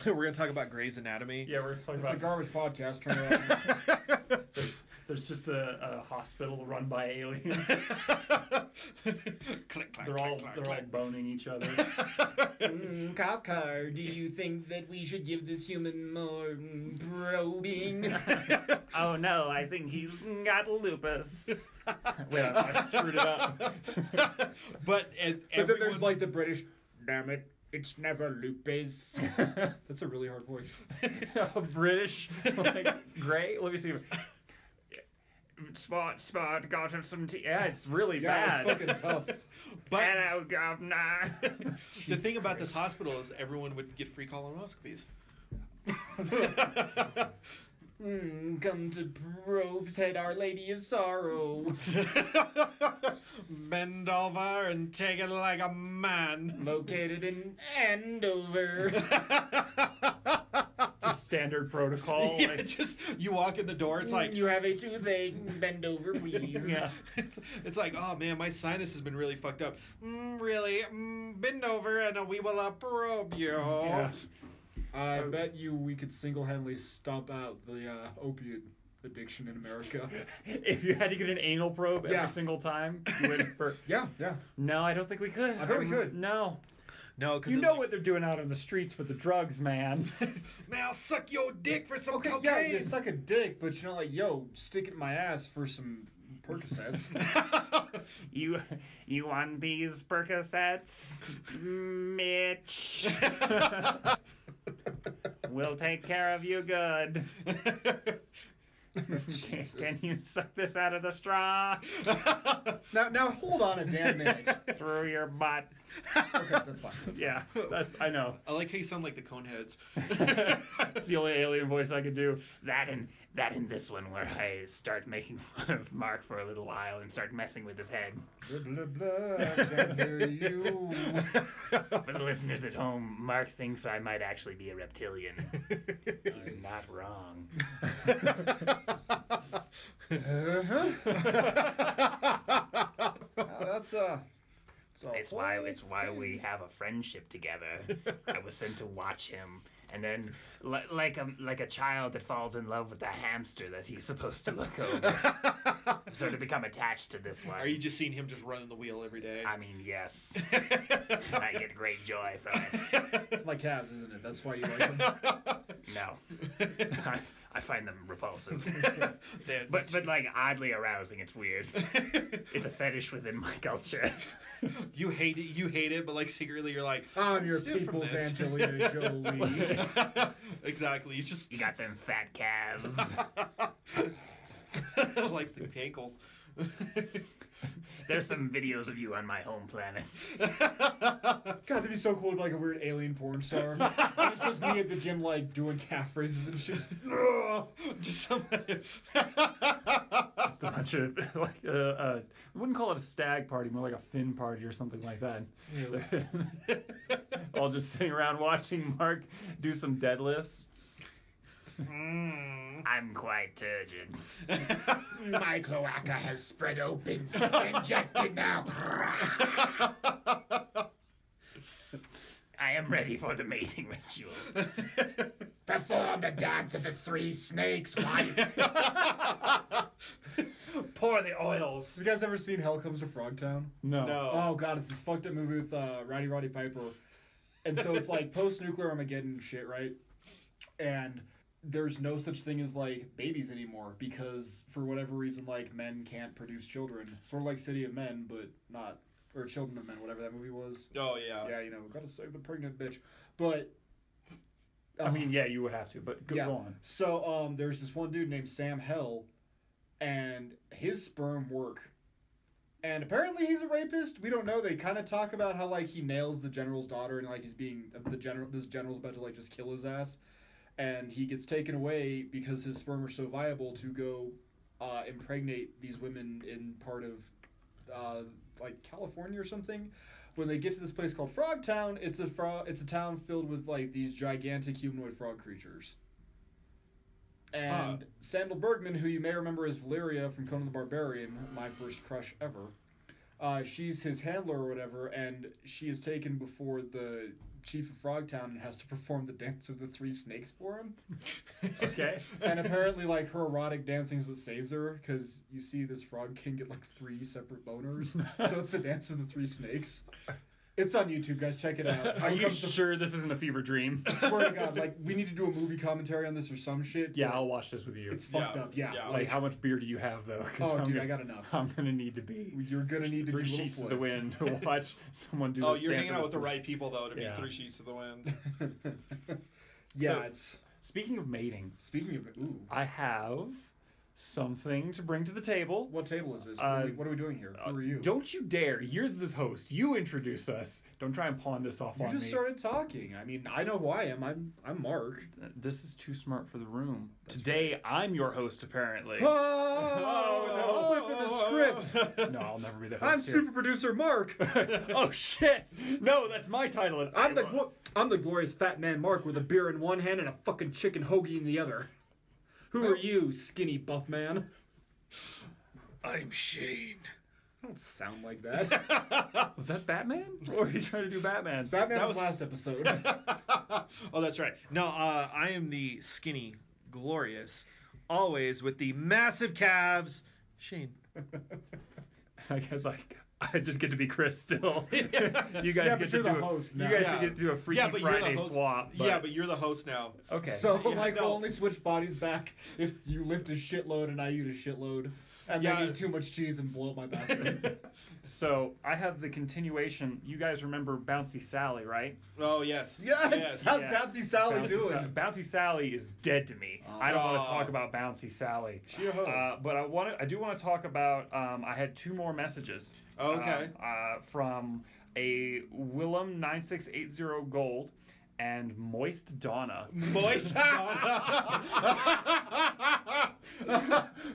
We're gonna talk about Grey's Anatomy. Yeah, we're talking It's a about. garbage podcast. Turn it off. There's just a hospital run by aliens. Click, clack, They're all clack, they're clack, all boning each other. Cop car, do you think that we should give this human more probing? Oh no, I think he's got lupus. Wait, I screwed it up. But But then there's like the British, damn it, it's never lupus. That's a really hard voice. British, like Grey. Let me see. Spot, got him some tea. Yeah, it's really Yeah, bad. it's fucking tough. But Hello, governor. the thing about this hospital is everyone would get free colonoscopies. Come to Probe's Head, Our Lady of Sorrow. Bend over and take it like a man. Located in Andover. Just standard protocol. Yeah, Like, just you walk in the door, it's like You have a toothache, bend over, please. yeah. it's like, oh man, my sinus has been really fucked up. Really? Bend over and we will probe you. Yeah. I bet you we could single-handedly stomp out the opiate addiction in America. If you had to get an anal probe Yeah. every single time, you would. Yeah. No, I don't think we could. I bet we could. No. No, because You know what they're doing out in the streets with the drugs, man. Man, I'll suck your dick for some Okay, cocaine. yeah, you suck a dick, but you're not like, yo, stick it in my ass for some Percocets. You want these Percocets, Mitch? We'll take care of you good. Can you suck this out of the straw? Now hold on a damn minute. Through your butt. Okay, that's fine. Yeah, I know. I like how you sound like the Coneheads. It's the only alien voice I could do. That and this one where I start making fun of Mark for a little while and start messing with his head. Blah, blah, blah, I can't hear you. For the listeners at home, Mark thinks I might actually be a reptilian. He's not wrong. That's It's why we have a friendship together. I was sent to watch him, and then like a child that falls in love with a hamster that he's supposed to look over, sort of become attached to this one. Are you just seeing him just running the wheel every day? I mean, yes. I get great joy from it. It's my calves, isn't it? That's why you like them. No, I find them repulsive. But like oddly arousing. It's weird. It's a fetish within my culture. You hate it, but like secretly you're like, I'm your "Steal from people's this." Angelina Jolie. Exactly. You got them fat calves. Likes the ankles. There's some videos of you on my home planet. God, that'd be so cool to be like a weird alien porn star. And it's just me at the gym, like, doing calf raises and shit. Just some. Just a bunch of like I wouldn't call it a stag party, more like a fin party or something like that. All just sitting around watching Mark do some deadlifts. I'm quite turgid. My cloaca has spread open. Injected now. I am ready for the mating ritual. Perform the dance of the three snakes, wife. Pour the oils. Have you guys ever seen Hell Comes to Frogtown? No. No. Oh god, it's this fucked up movie with Roddy Piper. And so it's like post-nuclear Armageddon shit, right? And there's no such thing as like babies anymore because for whatever reason like men can't produce children. Sort of like City of Men, but not, or Children of Men, whatever that movie was. Oh yeah. Yeah, you know, gotta save the pregnant bitch. But I mean, yeah, you would have to, but go on. So there's this one dude named Sam Hell, and his sperm work. And apparently he's a rapist. We don't know. They kind of talk about how like he nails the general's daughter and like he's being this general's about to like just kill his ass, and he gets taken away because his sperm are so viable to go impregnate these women in part of like California or something. When they get to this place called Frogtown, it's a town filled with like these gigantic humanoid frog creatures. And Sandal Bergman, who you may remember as Valeria from Conan the Barbarian, my first crush ever, she's his handler or whatever, and she is taken before the chief of Frogtown and has to perform the dance of the three snakes for him. Okay. And apparently, like, her erotic dancing is what saves her, because you see this frog king get, like, 3 separate boners. So it's the dance of the three snakes. It's on YouTube, guys. Check it out. Are you sure this isn't a fever dream? I swear to God, like, we need to do a movie commentary on this or some shit. Yeah, I'll watch this with you. It's fucked up, yeah. Like, how much beer do you have, though? 'Cause Oh, dude, I got enough. I'm gonna need to be You're gonna need to 3 be a little sheets to the flipped. wind to watch someone do. Oh, the you're dance hanging of out with the three- right people though to be Yeah. 3 sheets to the wind. Yeah, So- it's... Speaking of mating, Speaking of... Ooh. I have something to bring to the table. What table is this? Uh, what are we doing here? Who are you? Don't you dare! You're the host. You introduce us. Don't try and pawn this off You on just me. started talking. I mean, I know who I am. I'm Mark. This is too smart for the room. That's Today, I'm your host, apparently. Oh, no. flipping the script. No, I'll never be the I'm host here. super producer Mark. Oh shit! No, that's my title. I'm the glorious fat man Mark with a beer in one hand and a fucking chicken hoagie in the other. Who are you, skinny buff man? I'm Shane. I don't sound like that. Was that Batman? Or are you trying to do Batman? Batman That was was- last episode. Oh, that's right. No, I am the skinny, glorious, always with the massive calves, Shane. I guess I just get to be Chris still. You guys Yeah, get but to you're the do host You now. guys Yeah. get to do a Freaky Yeah, but you're the Friday host. swap. Yeah, but you're the host now. okay. So, Yeah, like, no. we'll only switch bodies back if you lift a shitload and I eat a shitload. And Yeah. then eat too much cheese and blow up my bathroom. So I have the continuation. You guys remember Bouncy Sally, right? Oh yes. Yes! How's Yeah. Bouncy Sally Bouncy doing? Bouncy Sally is dead to me. I don't want to Oh. talk about Bouncy Sally. She a hoe. But I do want to talk about. I had 2 more messages. Okay. From a Willem 9680 Gold and Moist Donna. Moist Donna.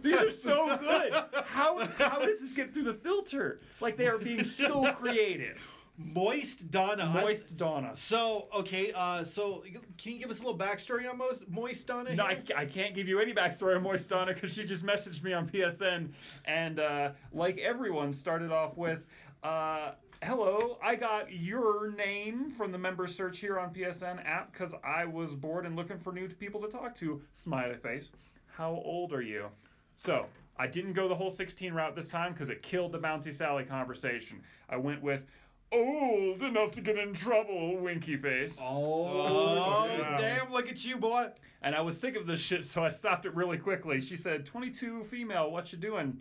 These are so good. How does this get through the filter? Like, they are being so creative. Moist Donna. Moist Donna. So okay, so can you give us a little backstory on Moist Donna? No, here? I can't give you any backstory on Moist Donna because she just messaged me on PSN and like everyone started off with, hello, I got your name from the member search here on PSN app because I was bored and looking for new people to talk to. Smiley face. How old are you? So I didn't go the whole 16 route this time because it killed the Bouncy Sally conversation. I went with old enough to get in trouble, winky face. Oh, Yeah. damn, look at you, boy. And I was sick of this shit, so I stopped it really quickly. She said, 22 female, what you doing?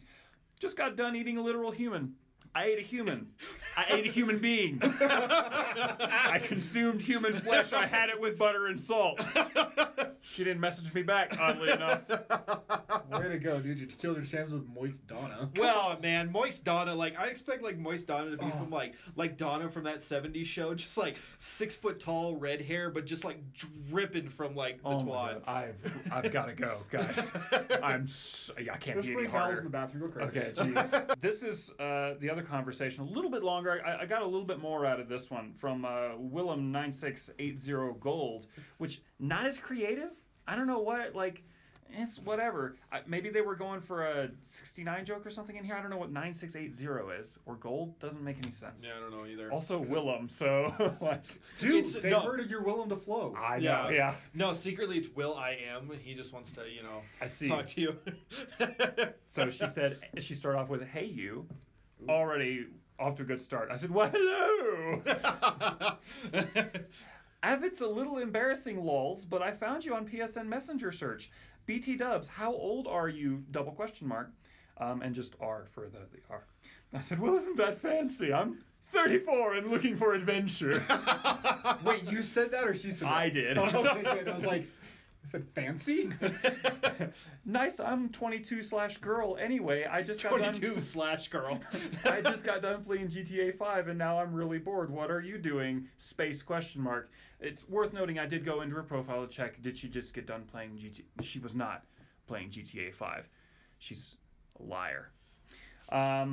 Just got done eating a literal human. I ate a human. I ate a human being. I consumed human flesh. I had it with butter and salt. She didn't message me back, oddly enough. Way to go, dude. You killed your chances with Moist Donna. Well, man, Moist Donna, like I expect like Moist Donna to be from like Donna from that '70s show, just like 6 foot tall, red hair, but just like dripping from like the Oh my twat. God. I've got to go, guys. I can't Let's be play any towels harder. in the bathroom. Go crazy. Okay, jeez. This is the other conversation, a little bit longer. I got a little bit more out of this one from Willem 9680 Gold, which not as creative. I don't know what, like, it's whatever. Maybe they were going for a 69 joke or something in here. I don't know what 9680 is. Or gold doesn't make any sense. Yeah, I don't know either. Also Willem, so like, Dude, It's- they no. heard you're willing to flow. I know, yeah. No, secretly it's Will I Am. He just wants to, I see. talk to you. So she said, she started off with, hey you, already off to a good start. I said, well, hello. Avit's a little embarrassing, lols, but I found you on PSN Messenger search. BT Dubs, how old are you? Double question mark. And just R for the R. I said, well, isn't that fancy? I'm 34 and looking for adventure. Wait, you said that or she said that? I did. Oh, okay, good. I was like, I said fancy? Nice, I'm 22/girl. Anyway, I just got done. 22/girl. I just got done playing GTA 5 and now I'm really bored. What are you doing? Space question mark. It's worth noting I did go into her profile to check. Did she just get done playing GTA? She was not playing GTA 5. She's a liar. I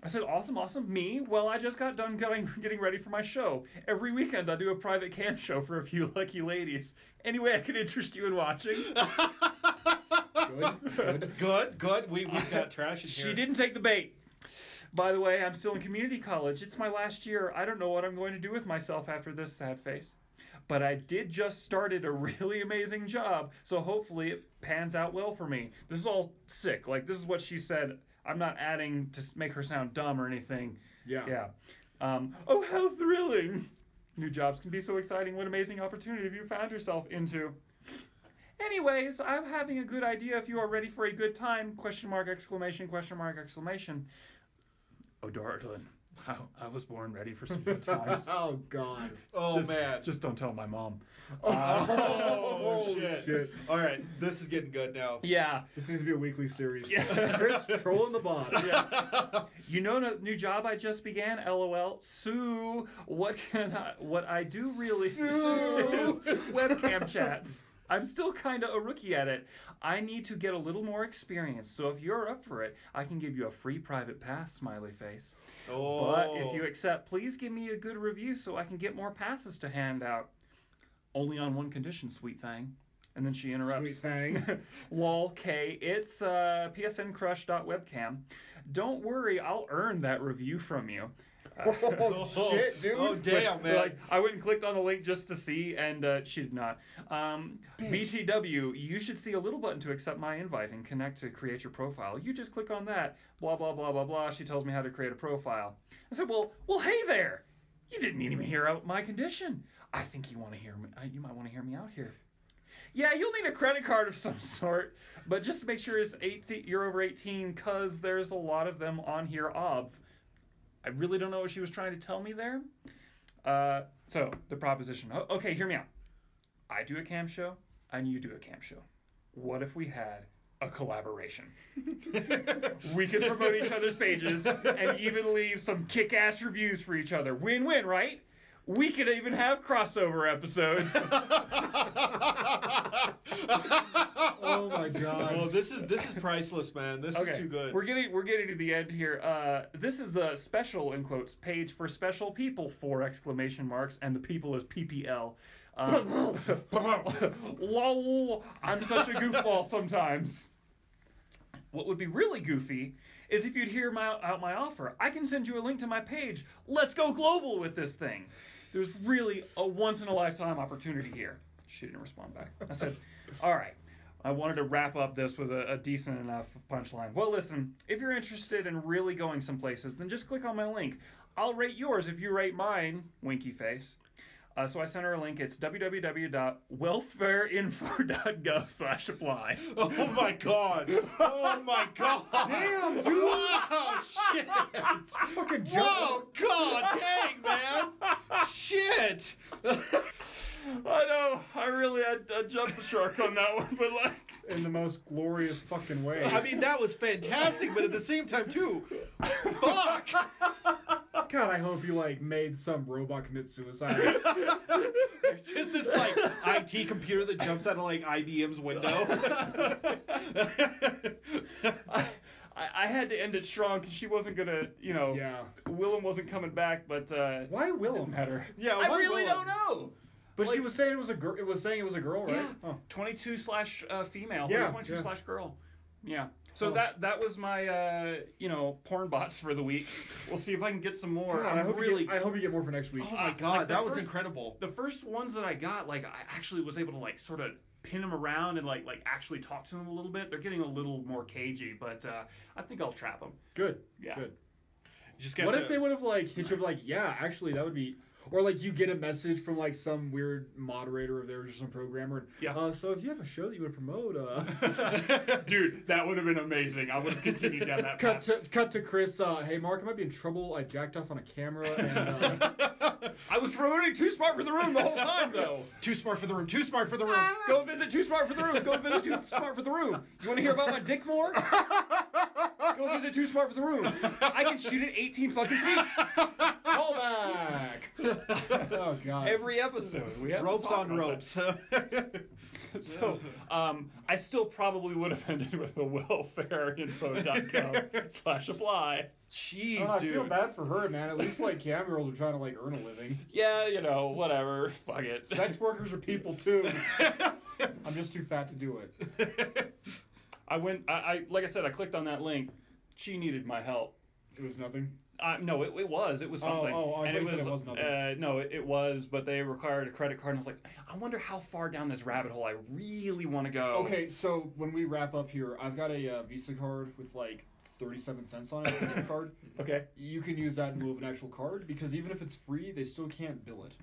said, awesome. Me? Well, I just got done getting ready for my show. Every weekend I do a private cam show for a few lucky ladies. Anyway, I can interest you in watching. Good. We've got trash in here. She didn't take the bait. By the way, I'm still in community college. It's my last year. I don't know what I'm going to do with myself after this, sad face. but I did just started a really amazing job, so hopefully it pans out well for me. This is all sick. Like, this is what she said. I'm not adding to make her sound dumb or anything. Yeah. Oh, how thrilling! New jobs can be so exciting. What amazing opportunity have you found yourself into? Anyways, I'm having a good idea if you are ready for a good time, question mark, exclamation, question mark, exclamation. Oh, darling, I was born ready for some good times. Oh, God. Oh, man. Just don't tell my mom. Oh, shit. All right, this is getting good now. Yeah. This needs to be a weekly series. Yeah. Chris trolling the bots. Yeah. You know the new job I just began? LOL. Sue, what I do really is webcam chats. I'm still kind of a rookie at it. I need to get a little more experience, so if you're up for it, I can give you a free private pass, smiley face. Oh. But if you accept, please give me a good review so I can get more passes to hand out. Only on one condition, sweet thing. And then she interrupts. Sweet thing. Lol, K. It's psncrush.webcam. Don't worry, I'll earn that review from you. Oh, shit, dude. Oh, damn, man. Like, I went and clicked on the link just to see, and she did not. BTW, you should see a little button to accept my invite and connect to create your profile. You just click on that. Blah, blah, blah, blah, blah. She tells me how to create a profile. I said, well, hey there. You didn't even hear out my condition. I think you want to hear me. You might want to hear me out here. Yeah, you'll need a credit card of some sort, but just to make sure you're over 18, because there's a lot of them on here. I really don't know what she was trying to tell me there. So, the proposition. Okay, hear me out. I do a cam show, and you do a cam show. What if we had a collaboration? We could promote each other's pages and even leave some kick-ass reviews for each other. Win-win, right? We could even have crossover episodes. Oh my God. Oh, this is priceless, man. This is too good. We're getting to the end here. This is the special in quotes page for special people, 4 exclamation marks, and the people is PPL. Lol, I'm such a goofball sometimes. What would be really goofy is if you'd hear out my offer. I can send you a link to my page. Let's go global with this thing. There's really a once-in-a-lifetime opportunity here. She didn't respond back. I said, all right. I wanted to wrap up this with a decent enough punchline. Well, listen, if you're interested in really going some places, then just click on my link. I'll rate yours if you rate mine, winky face. So I sent her a link. It's www.welfareinfo.gov/apply. Oh my God! Oh my God! Damn, dude! Wow, shit! Fucking Whoa, God dang, man! Shit! I know. I really I jumped the shark on that one, but like in the most glorious fucking way. I mean, that was fantastic, but at the same time, too, fuck! God, I hope you like made some robot commit suicide. There's just this like IT computer that jumps out of like IBM's window. I had to end it strong because she wasn't gonna, Yeah. Willem wasn't coming back, but Why Willem? didn't matter. Yeah, I why really Willem? don't know. But Like- she was saying it was a girl. It was saying it was a girl, right? Yeah. Oh. 22/female. Yeah, 22/girl. Yeah. So Oh. that was my porn bots for the week. We'll see if I can get some more. God, I hope really. you get more for next week. Oh my God, like the that was first- incredible. The first ones that I got, like I actually was able to like sort of pin them around and like actually talk to them a little bit. They're getting a little more cagey, but I think I'll trap them. Good. Yeah. Good. You just got What to, if they would have like hit you up like, yeah, actually that would be, or like you get a message from like some weird moderator of theirs or some programmer. Yeah. So if you have a show that you would promote, Dude, that would have been amazing. I would have continued down that path. cut to Chris. Hey Mark, I might be in trouble. I jacked off on a camera and. I was promoting Too Smart for the Room the whole time, though. Too smart for the room. Too smart for the room. Go visit Too Smart for the Room. Go visit Too Smart for the Room. You want to hear about my dick more? Go visit Too Smart for the Room. I can shoot at 18 fucking feet. Call back. Oh God. Every episode. We have to Ropes talk on about ropes. So, I still probably would have ended with a welfareinfo.gov/apply. Jeez, I dude. feel bad for her, man. At least like cam girls are trying to like earn a living. Yeah, whatever. Fuck it. Sex workers are people too. I'm just too fat to do it. I like I said, I clicked on that link. She needed my help. It was nothing. No, it was. It was something. I and thought you said it was nothing. No, it was, but they required a credit card, and I was like, I wonder how far down this rabbit hole I really want to go. Okay, so when we wrap up here, I've got a Visa card with like 37 cents on it, a gift card. Okay. You can use that in lieu of an actual card, because even if it's free, they still can't bill it.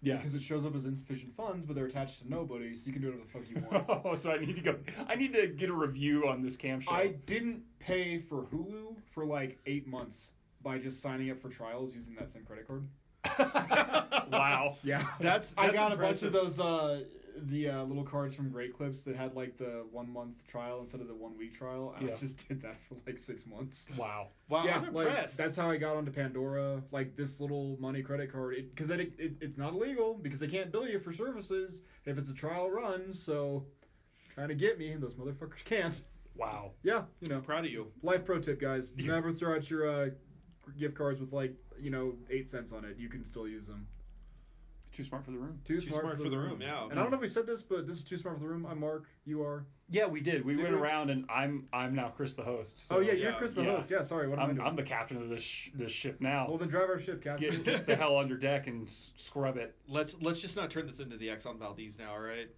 Yeah. Because it shows up as insufficient funds, but they're attached to nobody, so you can do whatever the fuck you want. Oh, so I need to go. I need to get a review on this cam show. I didn't pay for Hulu for like 8 months by just signing up for trials using that same credit card. Wow. Yeah. That's I got impressive. a bunch of those little cards from Great Clips that had like the 1 month trial instead of the 1 week trial, and Yeah. I just did that for like 6 months. Wow. Wow, Yeah, I'm like, impressed. that's how I got onto Pandora. Like this little money credit card, because it's not illegal because they can't bill you for services if it's a trial run. So trying to get me, those motherfuckers can't. Wow. Yeah, I'm proud of you. life pro tip, guys: never throw out your gift cards with like 8 cents on it. You can still use them. Too smart for the room. Too smart for the room, yeah. And I don't know if we said this, but this is Too Smart for the Room. I'm Mark. You are. Yeah, we did. We Did went we? around, and I'm now Chris the host. So Oh yeah, you're yeah, Chris the yeah. host. Yeah, sorry. What am I doing? I'm the captain of this ship now. Well, then drive our ship, Captain. Get the hell under deck and scrub it. Let's just not turn this into the Exxon Valdez now, all right?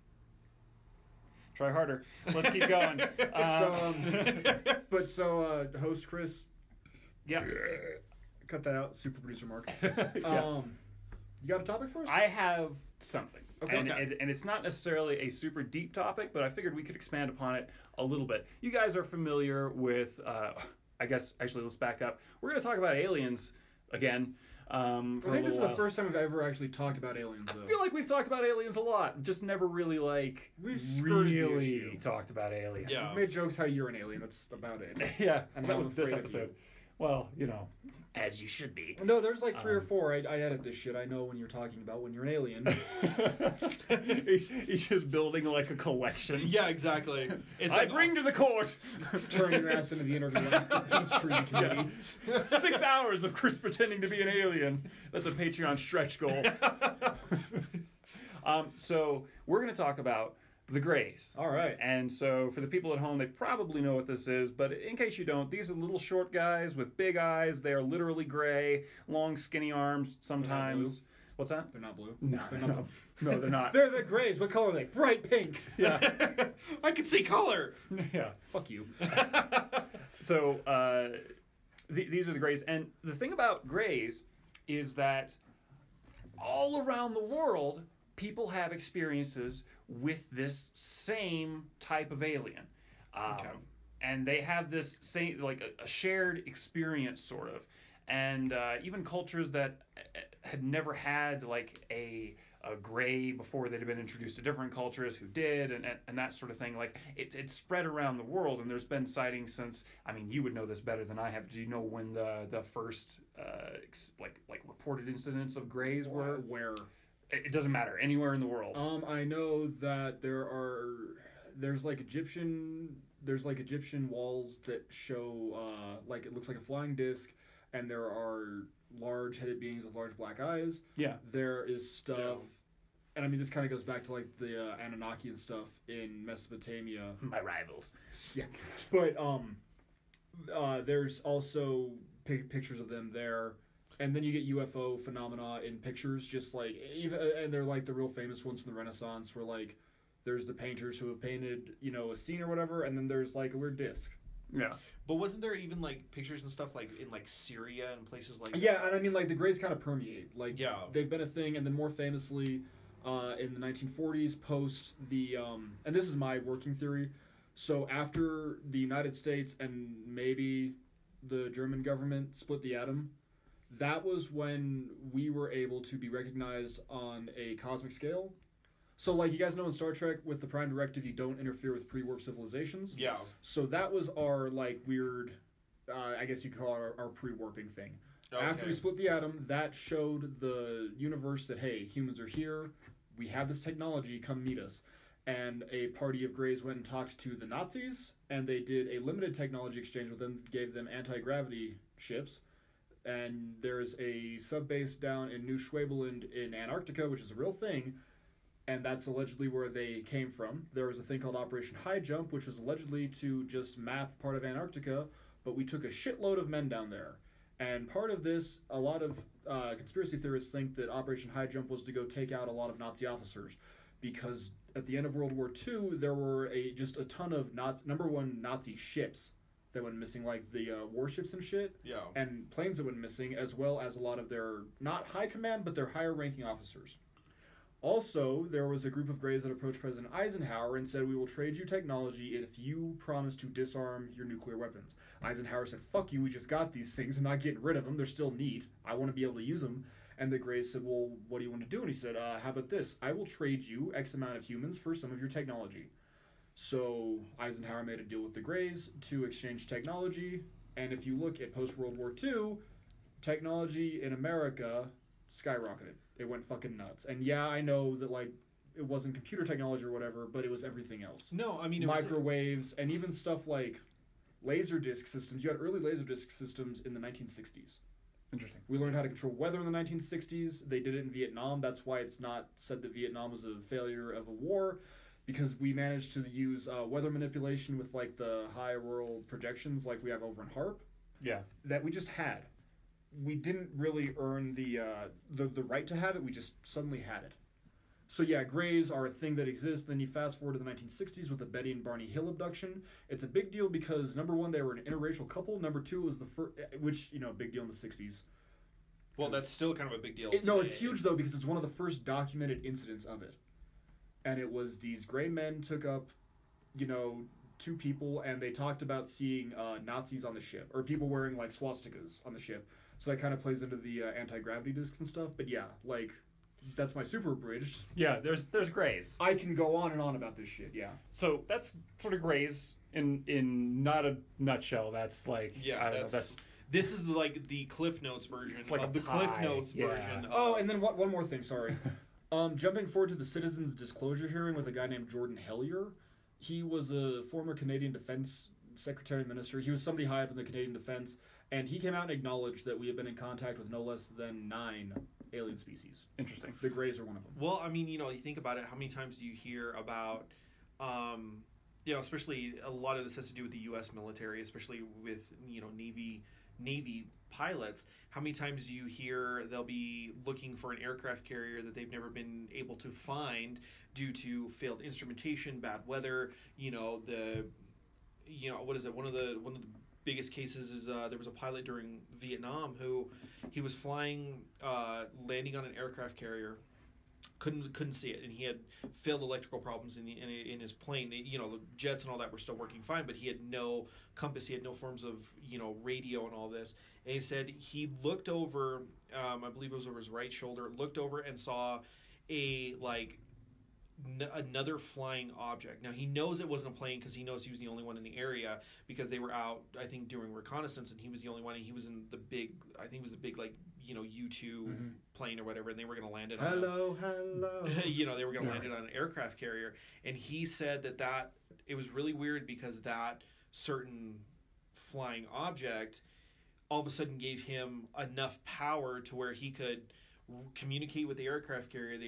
Try harder. Let's keep going. Host Chris, Yeah. cut that out. Super producer Mark. Yeah. You got a topic for us? I have something. Okay. And it's not necessarily a super deep topic, but I figured we could expand upon it a little bit. You guys are familiar with, I guess, actually, let's back up. We're going to talk about aliens again. For I a think little this is while. the first time we've ever actually talked about aliens, though. I feel like we've talked about aliens a lot, just never really We've skirted the really issue. talked about aliens. Yeah. We've made jokes how you're an alien. That's about it. Yeah, And that how was I'm this afraid of you. episode. Well, As you should be. No, there's like 3 or 4. I edit this shit. I know when you're talking about when you're an alien. he's just building like a collection. Yeah, exactly. It's I like, bring to the court. Turn your ass into the intergalactic peace treaty committee. Yeah. 6 hours of Chris pretending to be an alien. That's a Patreon stretch goal. So we're going to talk about the Greys. All right. And so for the people at home, they probably know what this is, but in case you don't, these are little short guys with big eyes. They are literally gray, long skinny arms sometimes. blue? What's that? They're not blue. No, They're not. no, they're not. They're the Greys. What color are they? Bright pink. Yeah. I can see color. Yeah. Fuck you. So these are the Greys, and the thing about Greys is that all around the world, people have experiences with this same type of alien, Okay. and they have this same like a shared experience, sort of, and even cultures that had never had like a gray before that had been introduced to different cultures who did, and that sort of thing. Like it spread around the world, and there's been sightings since. I mean, you would know this better than I have. Do you know when the first like reported incidents of grays were? Where? It doesn't matter. Anywhere in the world. I know that there's like Egyptian walls that show like it looks like a flying disc, and there are large headed beings with large black eyes. Yeah. There is stuff, Yeah. and I mean this kind of goes back to like the Anunnaki and stuff in Mesopotamia. My rivals. Yeah, but there's also pictures of them there, and then you get UFO phenomena in pictures, just like even, and they're like the real famous ones from the Renaissance, where like there's the painters who have painted a scene or whatever, and then there's like a weird disc. Yeah. But wasn't there even like pictures and stuff like in like Syria and places like Yeah, that? and I mean like the Greys kind of permeate, like Yeah. they've been a thing, and then more famously, in the 1940s, post the and this is my working theory. So after the United States and maybe the German government split the atom, that was when we were able to be recognized on a cosmic scale. So like you guys know in Star Trek with the Prime Directive, you don't interfere with pre-warp civilizations. Yeah. So that was our like weird, I guess you could call it our pre-warping thing. After Okay. we split the atom, that showed the universe that, hey, humans are here, we have this technology, come meet us. And a party of Greys went and talked to the Nazis, and they did a limited technology exchange with them, gave them anti-gravity ships. And there's a sub-base down in New Schwabeland in Antarctica, which is a real thing, and that's allegedly where they came from. There was a thing called Operation High Jump, which was allegedly to just map part of Antarctica, but we took a shitload of men down there. And part of this, a lot of conspiracy theorists think that Operation High Jump was to go take out a lot of Nazi officers, because at the end of World War II, there were just a ton of Nazi ships that went missing, like the warships and shit, and planes that went missing, as well as a lot of their, not high command, but their higher ranking officers. Also, there was a group of Greys that approached President Eisenhower and said, we will trade you technology if you promise to disarm your nuclear weapons. Eisenhower said, fuck you, we just got these things, I'm not getting rid of them, they're still neat, I want to be able to use them. And the Greys said, well, what do you want to do? And he said, how about this, I will trade you X amount of humans for some of your technology. So Eisenhower made a deal with the Greys to exchange technology, and if you look at post-World War II, technology in America skyrocketed. It went fucking nuts. And yeah, I know that, like, it wasn't computer technology or whatever, but it was everything else. No, I mean... Microwaves, and even stuff like Laserdisc systems. You had early Laserdisc systems in the 1960s. Interesting. We learned how to control weather in the 1960s. They did it in Vietnam. That's why it's not said that Vietnam was a failure of a war, because we managed to use weather manipulation with, like, the high auroral projections like we have over in HAARP. Yeah. That we just had. We didn't really earn the right to have it. We just suddenly had it. So yeah, Greys are a thing that exists. Then you fast forward to the 1960s with the Betty and Barney Hill abduction. It's a big deal because, number one, they were an interracial couple. Number two, it was the first, which, you know, big deal in the 60s. Well, that's still kind of a big deal. No, it's huge, though, because it's one of the first documented incidents of it. And it was these gray men took up, you know, two people, and they talked about seeing Nazis on the ship, or people wearing, like, swastikas on the ship. So that kind of plays into the anti-gravity discs and stuff. But yeah, like, that's my super abridged. Yeah, there's Greys. I can go on and on about this shit, yeah. So that's sort of Greys in not a nutshell. That's like, yeah, I don't know, that's... This is like the Cliff Notes version It's like of a the pie, Cliff Notes yeah. version. Oh, and then one more thing, sorry. Jumping forward to the Citizens Disclosure hearing with a guy named Jordan Hellier. He was a former Canadian Defense Secretary and Minister. He was somebody high up in the Canadian Defense, and he came out and acknowledged that we have been in contact with no less than 9 alien species. Interesting. The Greys are one of them. Well, I mean, you know, you think about it, how many times do you hear about, you know, especially a lot of this has to do with the U.S. military, especially with, you know, Navy pilots. How many times do you hear they'll be looking for an aircraft carrier that they've never been able to find due to failed instrumentation, bad weather, you know, what is it? One of the biggest cases is there was a pilot during Vietnam who he was flying, landing on an aircraft carrier, couldn't see it, and he had failed electrical problems in his plane. You know, the jets and all that were still working fine, but he had no compass, he had no forms of, you know, radio and all this. And he said he looked over, I believe it was over his right shoulder, looked over and saw another flying object. Now he knows it wasn't a plane because he knows he was the only one in the area because they were out, I think, doing reconnaissance, and he was the only one, and he was in the big, I think it was the big, like, you know, U-2 plane or whatever, and they were going to land it on Hello. you know, they were going to land it on an aircraft carrier. And he said that it was really weird because that certain flying object all of a sudden gave him enough power to where he could communicate with the aircraft carrier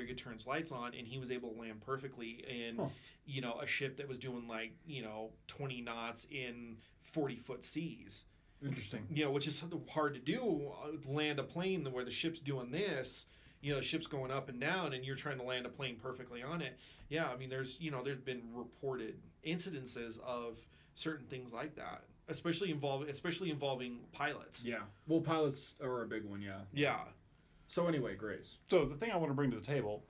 could turn its lights on, and he was able to land perfectly in you know, a ship that was doing, like, you know, 20 knots in 40-foot seas. Interesting. You know, which is hard to do, land a plane where the ship's doing this, you know, the ship's going up and down, and you're trying to land a plane perfectly on it. Yeah, I mean, there's been reported incidences of certain things like that, especially involving pilots. Yeah. Well, pilots are a big one, yeah. Yeah. So anyway, Grace. So the thing I want to bring to the table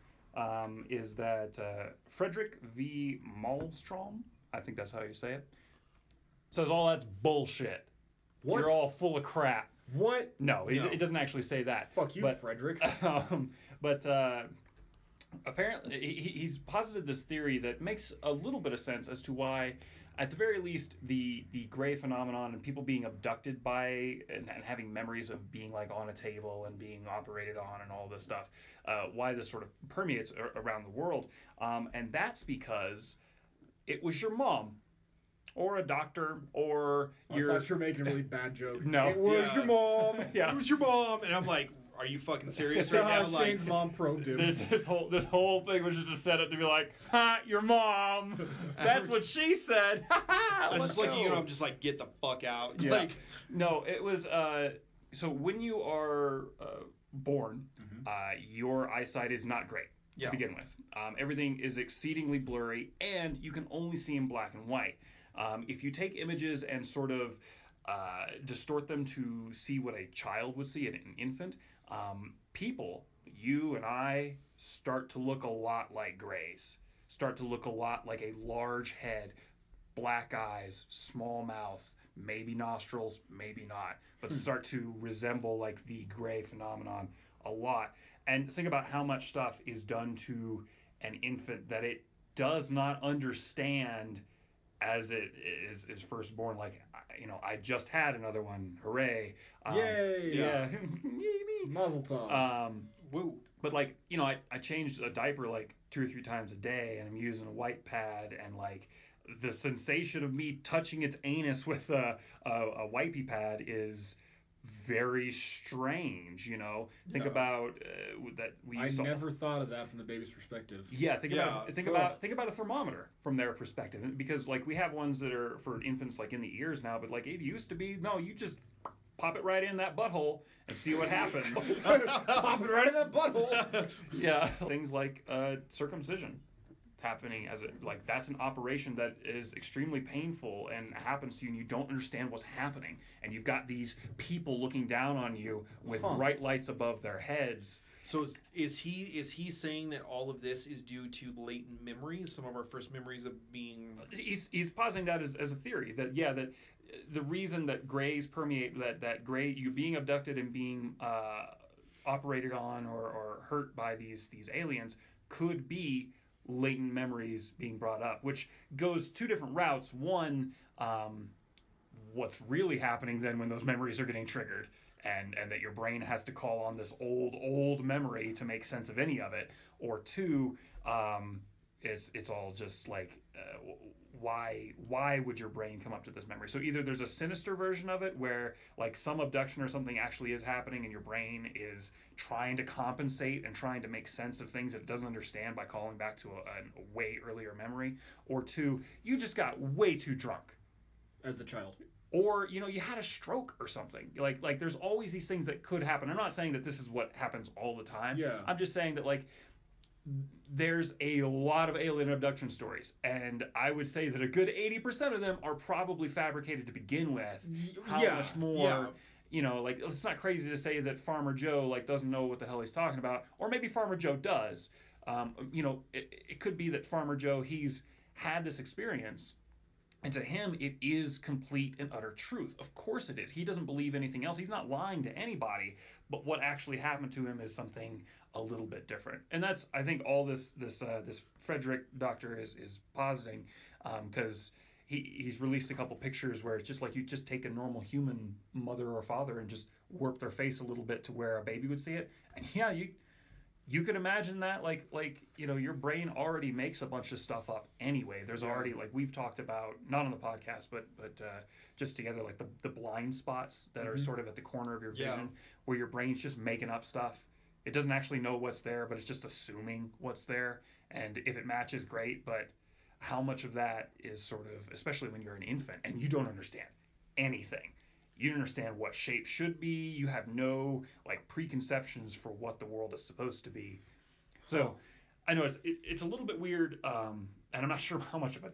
is that Frederick V. Malmstrom, I think that's how you say it, says all that's bullshit. What? You're all full of crap. What? No, it doesn't actually say that. Fuck you, but, Frederick. But apparently he's posited this theory that makes a little bit of sense as to why, at the very least, the gray phenomenon and people being abducted by and having memories of being, like, on a table and being operated on and all this stuff, why this sort of permeates around the world. And that's because it was your mom or a doctor or your... I thought you were making a really bad joke. No. It was your mom. Yeah. It was your mom. And I'm like, are you fucking serious right now? Like, Shane's mom probed him. This whole thing was just a setup to be like, ha, your mom. That's what she said. I'm just like, you know, I'm just like, get the fuck out. Yeah. Like, no, it was so when you are born, Mhm. your eyesight is not great to Yeah. begin with. Everything is exceedingly blurry, and you can only see in black and white. If you take images and sort of distort them to see what a child would see, an infant, people, you and I, start to look a lot like grays, start to look a lot like a large head, black eyes, small mouth, maybe nostrils, maybe not, but start to resemble like the gray phenomenon a lot. And think about how much stuff is done to an infant that it does not understand as it is first born. Like, I just had another one. Hooray! Yay! Yeah, yay me. Mazel tov. Woo. But like, I changed a diaper like 2 or 3 times a day, and I'm using a white pad, and like the sensation of me touching its anus with a wipey pad is very strange. Think Yeah. about that we I used to. never thought of that from the baby's perspective. Yeah, think Yeah. about a thermometer from their perspective, because like we have ones that are for infants like in the ears now, but like it used to be, no, you just pop it right in that butthole and see what happens. Pop it right in that butthole. Yeah, things like circumcision happening as like that's an operation that is extremely painful and happens to you, and you don't understand what's happening, and you've got these people looking down on you with bright lights above their heads. So is he saying that all of this is due to latent memories, some of our first memories of being? He's positing that as a theory that that the reason that grays permeate, that gray, you being abducted and being operated on or hurt by these aliens, could be latent memories being brought up, which goes 2 different routes. One, what's really happening then when those memories are getting triggered, and that your brain has to call on this old memory to make sense of any of it. Or two, it's all just like why would your brain come up to this memory? So either there's a sinister version of it where like some abduction or something actually is happening, and your brain is trying to compensate and trying to make sense of things that it doesn't understand by calling back to a way earlier memory. Or two, you just got way too drunk As a child. or you had a stroke or something. Like there's always these things that could happen. I'm not saying that this is what happens all the time. Yeah. I'm just saying that like there's a lot of alien abduction stories, and I would say that a good 80% of them are probably fabricated to begin with. How Yeah, much more? Like it's not crazy to say that Farmer Joe like doesn't know what the hell he's talking about, or maybe Farmer Joe does. It could be that Farmer Joe, he's had this experience, and to him it is complete and utter truth. Of course it is. He doesn't believe anything else. He's not lying to anybody. But what actually happened to him is something a little bit different. And that's, I think, all this Frederick doctor is positing, because he's released a couple pictures where it's just like you just take a normal human mother or father and just warp their face a little bit to where a baby would see it. And yeah, you could imagine that like your brain already makes a bunch of stuff up anyway. There's already, like we've talked about, not on the podcast, but just together, like the blind spots that are sort of at the corner of your vision, where your brain's just making up stuff. It doesn't actually know what's there, but it's just assuming what's there, and if it matches, great. But how much of that is sort of, especially when you're an infant and you don't understand anything, you don't understand what shape should be, you have no like preconceptions for what the world is supposed to be. So I know it's a little bit weird, and I'm not sure how much of a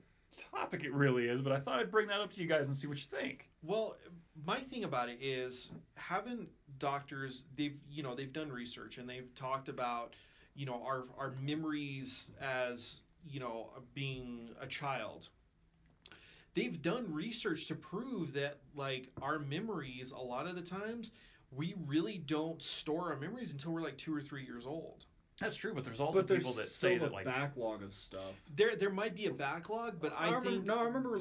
topic it really is, but I thought I'd bring that up to you guys and see what you think. Well, my thing about it is having doctors, they've done research, and they've talked about our memories as being a child. They've done research to prove that like our memories, a lot of the times we really don't store our memories until we're like 2 or 3 years old. That's true, but there's also people that say that like backlog of stuff. There might be a backlog, but I remember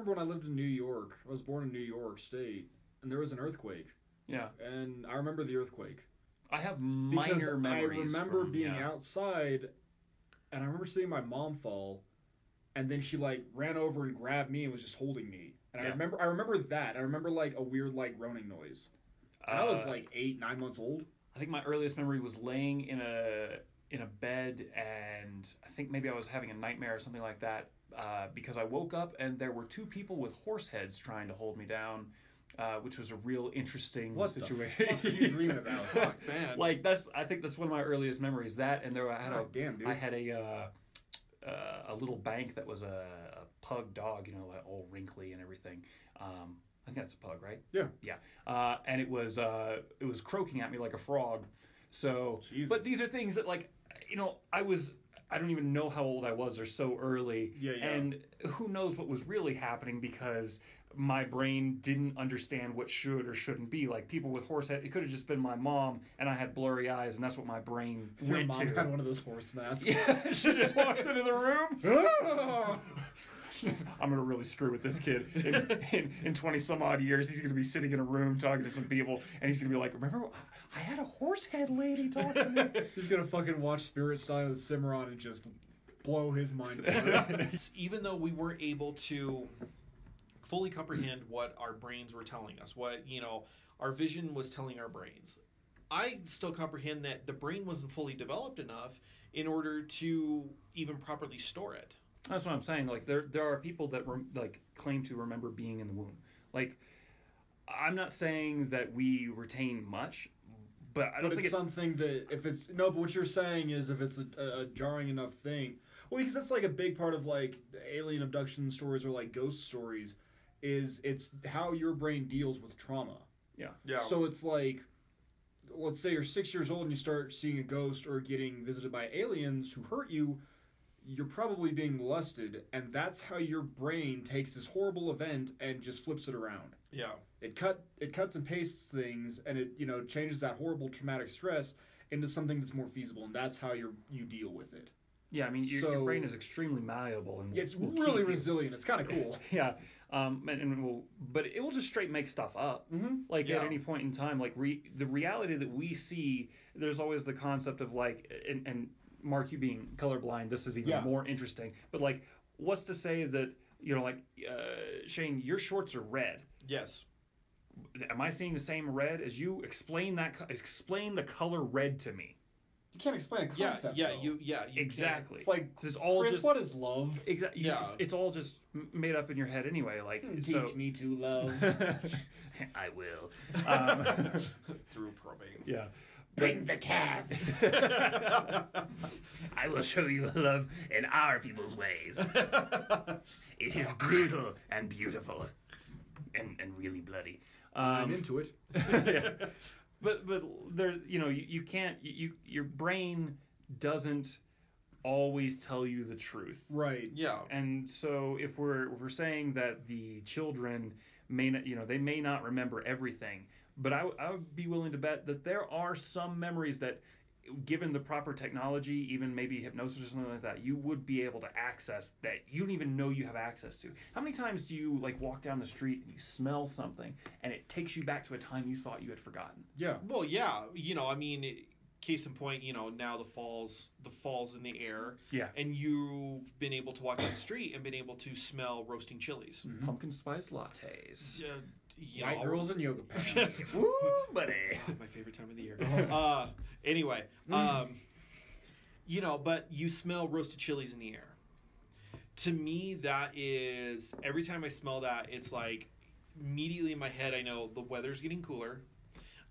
when I lived in New York. I was born in New York State, and there was an earthquake. Yeah. And I remember the earthquake. I have minor memories. I remember being outside, and I remember seeing my mom fall, and then she like ran over and grabbed me and was just holding me. And I remember that. I remember like a weird like groaning noise. And I was like 8, 9 months old. I think my earliest memory was laying in a bed, and I think maybe I was having a nightmare or something like that, because I woke up and there were 2 people with horse heads trying to hold me down, which was a real interesting What the situation. fuck are you dreaming about? Fuck, man. Like I think that's one of my earliest memories. That and I had Damn, dude. I had a little bank that was a pug dog, like all wrinkly and everything. I think that's a pug, right? Yeah. Yeah. And it was croaking at me like a frog. So, Jesus. but these are things that I don't even know how old I was or so early. Yeah. And who knows what was really happening because my brain didn't understand what should or shouldn't be. Like people with horse head, it could have just been my mom and I had blurry eyes and that's what my brain Your went mom to. had one of those horse masks. Yeah, she just walks into the room. I'm gonna really screw with this kid. In 20 some odd years, he's gonna be sitting in a room talking to some people, and he's gonna be like, "Remember, I had a horse head lady talk to me." He's gonna fucking watch Spirit Style with Cimarron and just blow his mind apart. Even though we weren't able to fully comprehend what our brains were telling us, what our vision was telling our brains, I still comprehend that the brain wasn't fully developed enough in order to even properly store it. That's what I'm saying. Like there are people that claim to remember being in the womb. Like I'm not saying that we retain much, but I don't think it's something that but what you're saying is if it's a jarring enough thing, well, because that's like a big part of like alien abduction stories or like ghost stories, is it's how your brain deals with trauma. Yeah. So it's like, let's say you're 6 years old and you start seeing a ghost or getting visited by aliens who hurt you. You're probably being molested, and that's how your brain takes this horrible event and just flips it around. Yeah. It cuts and pastes things, and it changes that horrible traumatic stress into something that's more feasible, and that's how you deal with it. Yeah, I mean your brain is extremely malleable and it's will really keep you. resilient. It's kind of cool. Yeah. But it will just straight make stuff up. Mm-hmm. Like Yeah. at any point in time, like the reality that we see, there's always the concept of like and Mark, you being colorblind, this is even more interesting. But like, what's to say that Shane, your shorts are red? Yes. Am I seeing the same red as you? Explain the color red to me. You can't explain a concept. Yeah. though. You Exactly. It's like, It's all Chris, just what is love? exactly. Yeah. It's all just made up in your head anyway. Like Teach me to love. I will. Through probing. Yeah. Bring the calves. I will show you love in our people's ways. It is brutal and beautiful, and really bloody. I'm into it. Yeah. But there, you can't. Your brain doesn't always tell you the truth. Right. Yeah. And so if we're saying that the children may not, they may not remember everything, but I would be willing to bet that there are some memories that, given the proper technology, even maybe hypnosis or something like that, you would be able to access that you don't even know you have access to. How many times do you like walk down the street and you smell something and it takes you back to a time you thought you had forgotten? Yeah. Well, yeah. I mean, case in point, now the fall's in the air. Yeah. And you've been able to walk down the street and been able to smell roasting chilies. Mhm. Pumpkin spice lattes. White girls in yoga pants. Woo, buddy. My favorite time of the year. Oh. Anyway, but you smell roasted chilies in the air. To me, that is, every time I smell that, it's like immediately in my head I know the weather's getting cooler,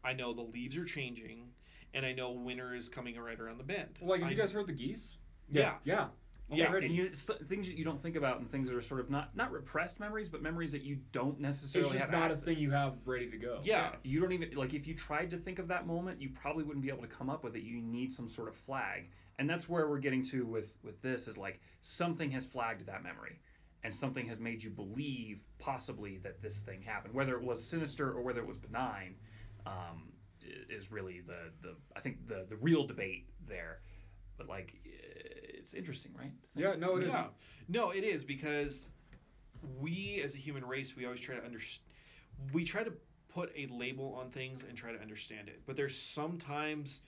I know the leaves are changing, and I know winter is coming right around the bend. Like, have you guys heard the geese? Yeah. Yeah. Yeah. Already. And things that you don't think about and things that are sort of not repressed memories, but memories that you don't It's necessarily just have not access. a thing you have ready to go. Yeah. You don't even, like, if you tried to think of that moment, you probably wouldn't be able to come up with it. You need some sort of flag. And that's where we're getting to with this, is like something has flagged that memory and something has made you believe possibly that this thing happened. Whether it was sinister or whether it was benign, is really I think the real debate there. But like, it's interesting, right? Yeah, no, it is. Yeah. No, it is, because we as a human race, we always try to we try to put a label on things and try to understand it. But there's sometimes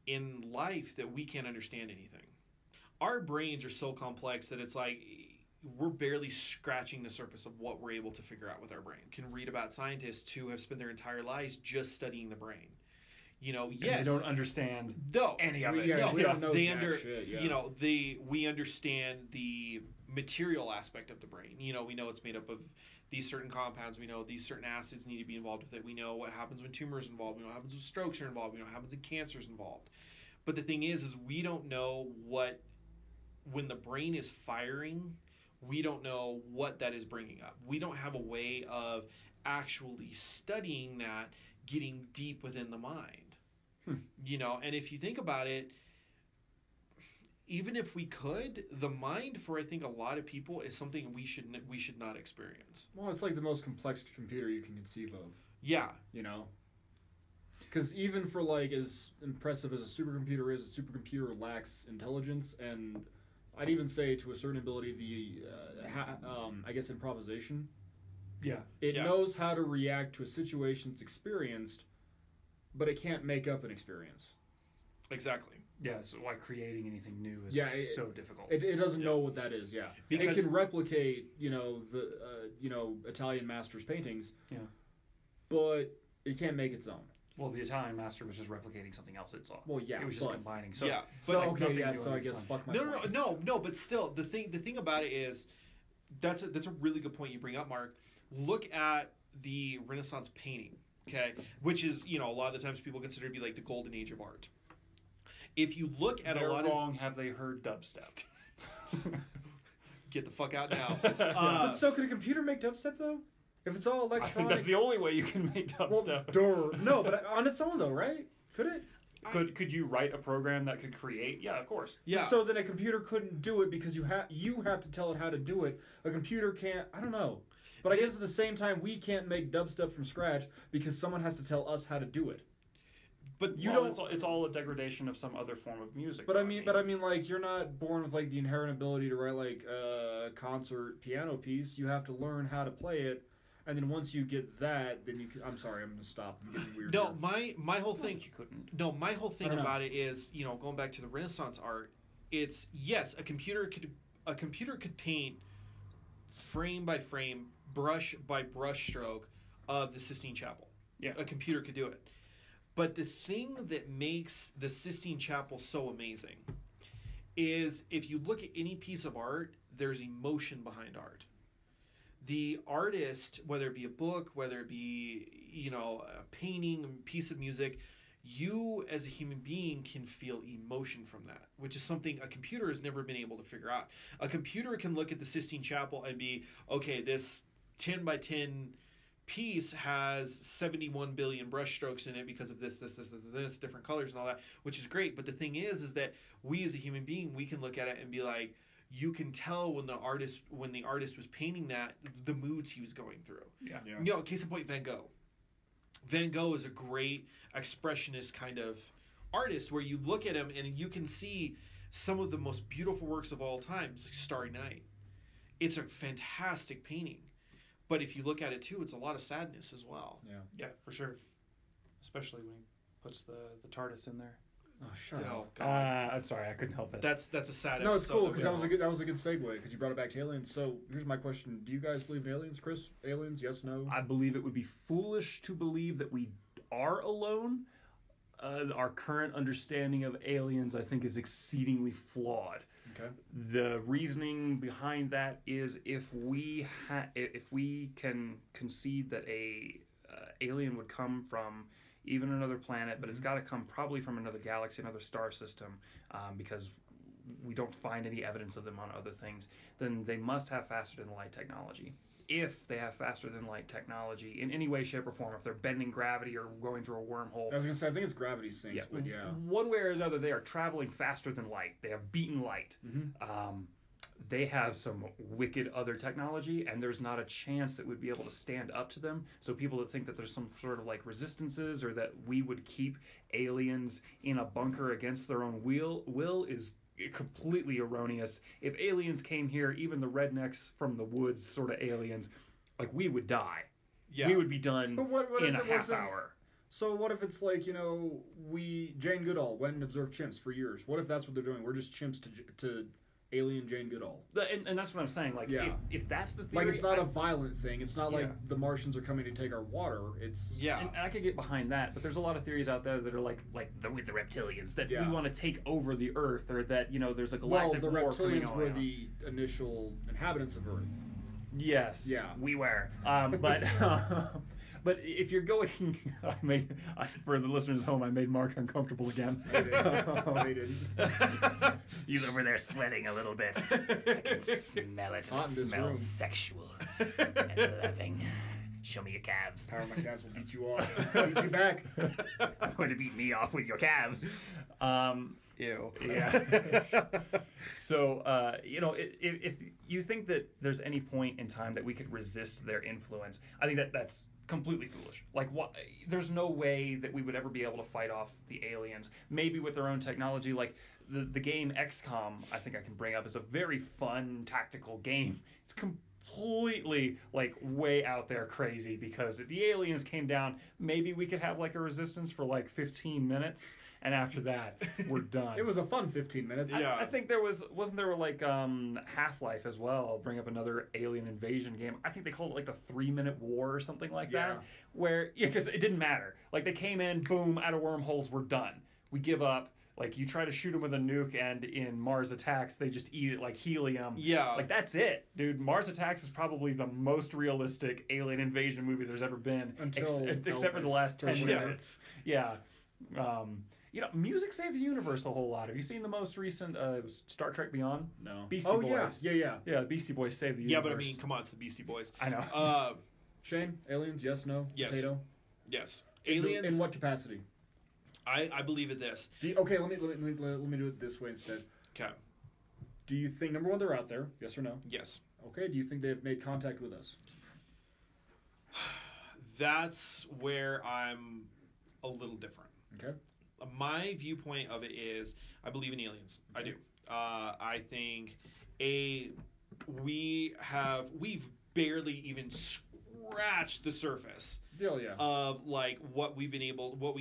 in life that we can't understand anything. Our brains are so complex that it's like we're barely scratching the surface of what we're able to figure out with our brain. Can read about scientists who have spent their entire lives just studying the brain. And Yes. they don't understand No, any of it. Yeah, no, we don't know they jack shit, yeah. we understand the material aspect of the brain. You know, we know it's made up of these certain compounds. We know these certain acids need to be involved with it. We know what happens when tumors are involved. We know what happens when strokes are involved. We know what happens when cancers involved. But the thing is we don't know when the brain is firing, we don't know what that is bringing up. We don't have a way of actually studying that, getting deep within the mind. You know, and if you think about it, even if we could, the mind for I think a lot of people is something we should not experience. Well, it's like the most complex computer you can conceive of. Yeah. You know? Because even for like as impressive as a supercomputer is, a supercomputer lacks intelligence, and I'd even say to a certain ability I guess improvisation. Yeah. It knows how to react to a situation it's experienced, but it can't make up an experience. Exactly. Yeah, so like creating anything new is so difficult. It doesn't know what that is. Yeah, because it can replicate, you know, the Italian masters' paintings. Yeah. But it can't make its own. Well, the Italian master was just replicating something else it saw. Well, yeah, it was just combining. So, yeah, but so like, okay, yeah. So I guess fuck my. No. But still, the thing about it is, that's a really good point you bring up, Mark. Look at the Renaissance painting, okay, which is, you know, a lot of the times people consider to be like the golden age of art. If you look at They're a lot wrong, have they heard dubstep? Get the fuck out now. But so could a computer make dubstep though? If it's all electronic. I think that's the only way you can make dubstep. Well, no, but on its own though, right? Could it? Could you write a program that could create? Yeah, of course. Yeah. So then a computer couldn't do it because you have to tell it how to do it. A computer can't. I don't know. But I guess at the same time we can't make dubstep from scratch because someone has to tell us how to do it. But you don't. It's all a degradation of some other form of music. But I mean, like you're not born with like the inherent ability to write like a concert piano piece. You have to learn how to play it, and then once you get that, then you can. I'm sorry, I'm gonna stop. I'm getting weird. No, my whole thing. You couldn't. No, my whole thing about it is, you know, going back to the Renaissance art. It's yes, a computer could paint frame by frame, brush by brush stroke of the Sistine Chapel. Yeah. A computer could do it. But the thing that makes the Sistine Chapel so amazing is if you look at any piece of art, there's emotion behind art. The artist, whether it be a book, whether it be, you know, a painting, a piece of music, you as a human being can feel emotion from that, which is something a computer has never been able to figure out. A computer can look at the Sistine Chapel and be, okay, this 10 by 10 piece has 71 billion brush strokes in it because of this, different colors and all that, which is great. But the thing is that we as a human being, we can look at it and be like, you can tell when the artist was painting that, the moods he was going through. Yeah. You know, case in point, Van Gogh. Van Gogh is a great expressionist kind of artist where you look at him and you can see some of the most beautiful works of all time, like Starry Night. It's a fantastic painting. But if you look at it too, it's a lot of sadness as well. Yeah, for sure. Especially when he puts the TARDIS in there. Oh, shut Oh, up. God. I'm sorry, I couldn't help it. That's a sad No, it's episode cool of because it. that was a good segue because you brought it back to aliens. So here's my question: do you guys believe in aliens, Chris? Aliens? Yes, no? I believe it would be foolish to believe that we are alone. Our current understanding of aliens, I think, is exceedingly flawed. Okay. The reasoning behind that is if we can concede that a alien would come from even another planet, but it's got to come probably from another galaxy, another star system, because we don't find any evidence of them on other things, then they must have faster than light technology. If they have faster than light technology in any way, shape, or form, if they're bending gravity or going through a wormhole. I was gonna say I think it's gravity sinks, but yeah. One way or another, they are traveling faster than light. They have beaten light. Mm-hmm. They have some wicked other technology, and there's not a chance that we'd be able to stand up to them. So people that think that there's some sort of like resistances or that we would keep aliens in a bunker against their own will is completely erroneous. If aliens came here, even the rednecks from the woods sort of aliens, like we would die. Yeah. We would be done what in a half hour. So what if it's like, you know, Jane Goodall went and observed chimps for years? What if that's what they're doing? We're just chimps to alien Jane Goodall. And that's what I'm saying. Like, Yeah. if that's the theory, Like, it's not a violent thing. It's not like Yeah. the Martians are coming to take our water. It's Yeah. And I could get behind that, but there's a lot of theories out there that are like with the reptilians that Yeah. we want to take over the Earth, or that there's a well, galactic the war coming reptilians on. were the initial inhabitants of Earth. Yes. Yeah. We were. But but if you're going, for the listeners at home, I made Mark uncomfortable again. I didn't. He's over there sweating a little bit. I can smell it. Hot in It this smells room. sexual and loving. Show me your calves. Power of my calves will beat you off. Beat you back. I'm going to beat me off with your calves. Ew. Yeah. So, if you think that there's any point in time that we could resist their influence, I think that's completely foolish. Like, there's no way that we would ever be able to fight off the aliens. Maybe with their own technology, like the game XCOM, I think I can bring up, is a very fun tactical game. It's completely like way out there crazy, because if the aliens came down, maybe we could have like a resistance for like 15 minutes, and after that we're done. It was a fun 15 minutes. Yeah. I think wasn't there like Half-Life as well. I'll bring up another alien invasion game. I think they called it like the 3-minute war or something like Yeah. that, where because it didn't matter. Like they came in, boom, out of wormholes, we're done. We give up. Like you try to shoot them with a nuke, and in Mars Attacks they just eat it like helium. Yeah. Like that's it, dude. Mars Attacks is probably the most realistic alien invasion movie there's ever been, Until except for the Elvis last or 10 whatever. minutes. Yeah. Music saved the universe a whole lot. Have you seen the most recent Star Trek Beyond? No. Beastie oh Boys. yeah. Yeah, the Beastie Boys saved the Yeah, universe. but I mean, come on, it's the Beastie Boys. I know. Shane, aliens? Yes, no. Yes. Potato. Yes. In Aliens. what capacity? I believe in this. Okay, let me do it this way instead. Okay. Do you think, number one, they're out there? Yes or no? Yes. Okay. Do you think they've made contact with us? That's where I'm a little different. Okay. My viewpoint of it is I believe in aliens. I do. I think we've barely even scratched the surface Oh yeah. of like what we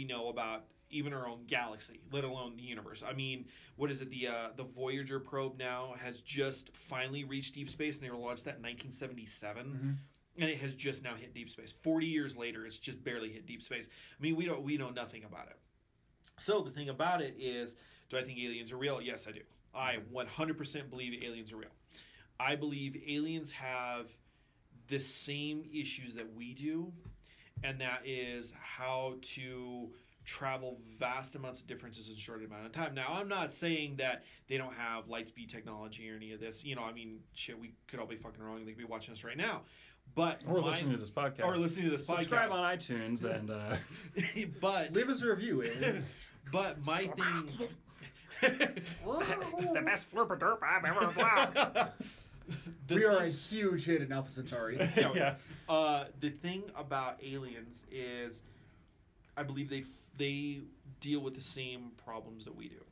know about even our own galaxy, let alone the universe. I mean, what is it? The Voyager probe now has just finally reached deep space, and they launched that in 1977. Mm-hmm. And it has just now hit deep space. 40 years later, it's just barely hit deep space. I mean, we know nothing about it. So the thing about it is, do I think aliens are real? Yes, I do. I 100% believe aliens are real. I believe aliens have the same issues that we do, and that is how to travel vast amounts of differences in a short amount of time. Now, I'm not saying that they don't have light speed technology or any of this. I mean, shit, we could all be fucking wrong. They could be watching us right now. But or listening to this podcast. Or listening to this podcast. Subscribe on iTunes and. But leave us a review, aliens. But my thing. The best flurp derp I've ever blocked. We are a huge hit in Alpha Centauri. Yeah. The thing about aliens is, I believe they deal with the same problems that we do.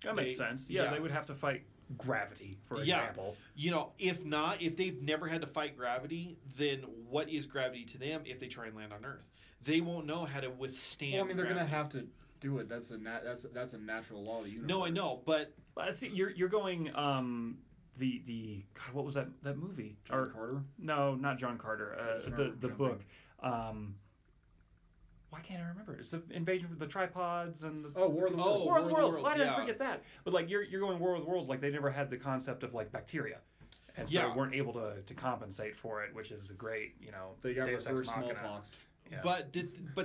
That makes sense. Yeah, they would have to fight gravity, for example. If they've never had to fight gravity, then what is gravity to them if they try and land on Earth? They won't know how to withstand. Well, I mean, they're gravity. gonna have to do it. That's a natural law of the universe. No, I know, but See, you're going the God, what was that movie? John Carter? No, not John Carter. The Jumping. book. Why can't I remember? It's the invasion of the tripods and the War of the Worlds. War of the Worlds. Why did yeah. I forget that? But like you're going War of the Worlds, like they never had the concept of like bacteria, and so Yeah. weren't able to compensate for it, which is a great They got Deus Ex reverse Machina. smallpox. Yeah. But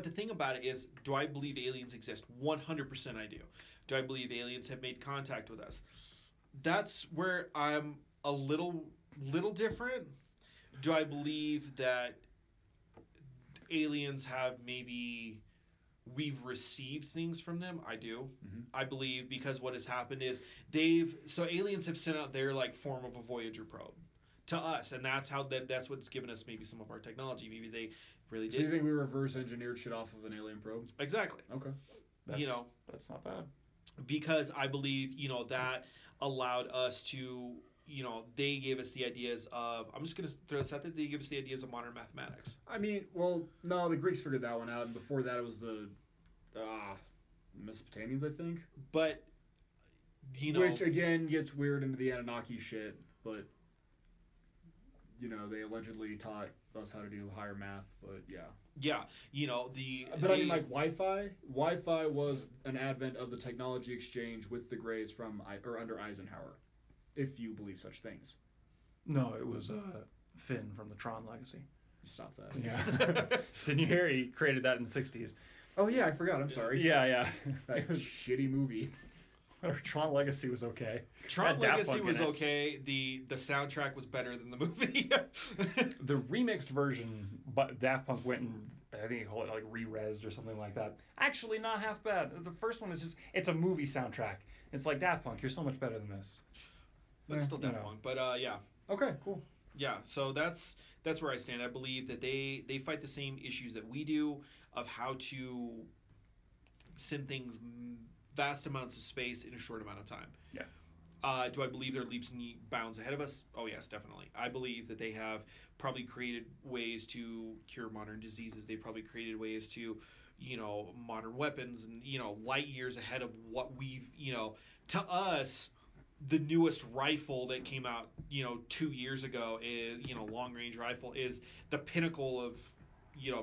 the thing about it is, do I believe aliens exist? 100% I do. Do I believe aliens have made contact with us? That's where I'm a little different. Do I believe that aliens have we've received things from them? I do. Mhm. I believe, because what has happened is aliens have sent out their like form of a Voyager probe to us, and that's what's given us maybe some of our technology. Maybe they really So you did. think we reverse engineered shit off of an alien probe? Exactly. Okay. That's not bad. Because I believe, that allowed us to, they gave us the ideas of, I'm just going to throw this out there, they gave us the ideas of modern mathematics. I mean, well, no, the Greeks figured that one out, and before that it was the Mesopotamians, I think. But you know, which again gets weird into the Anunnaki shit, but they allegedly taught us how to do higher math, but yeah. yeah, But I mean, like Wi-Fi. Wi-Fi was an advent of the technology exchange with the Greys under Eisenhower, if you believe such things. No, it was Finn from the Tron Legacy. Stop that. Yeah. Didn't you hear he created that in the 60s? Oh yeah, I forgot. I'm sorry. Yeah. That shitty movie. Tron Legacy was okay. Tron Legacy was okay. The soundtrack was better than the movie. The remixed version, but Daft Punk went and I think he called it like re-resed or something like that. Actually, not half bad. The first one is it's a movie soundtrack. It's like Daft Punk. You're so much better than this. But still Daft Punk. But yeah. Okay, cool. Yeah, so that's where I stand. I believe that they fight the same issues that we do of how to send things vast amounts of space in a short amount of time. Yeah. Do I believe they're leaps and bounds ahead of us? Oh yes, definitely. I believe that they have probably created ways to cure modern diseases. They've probably created ways to, modern weapons and, light years ahead of what we've, to us, the newest rifle that came out, 2 years ago is, long range rifle is the pinnacle of,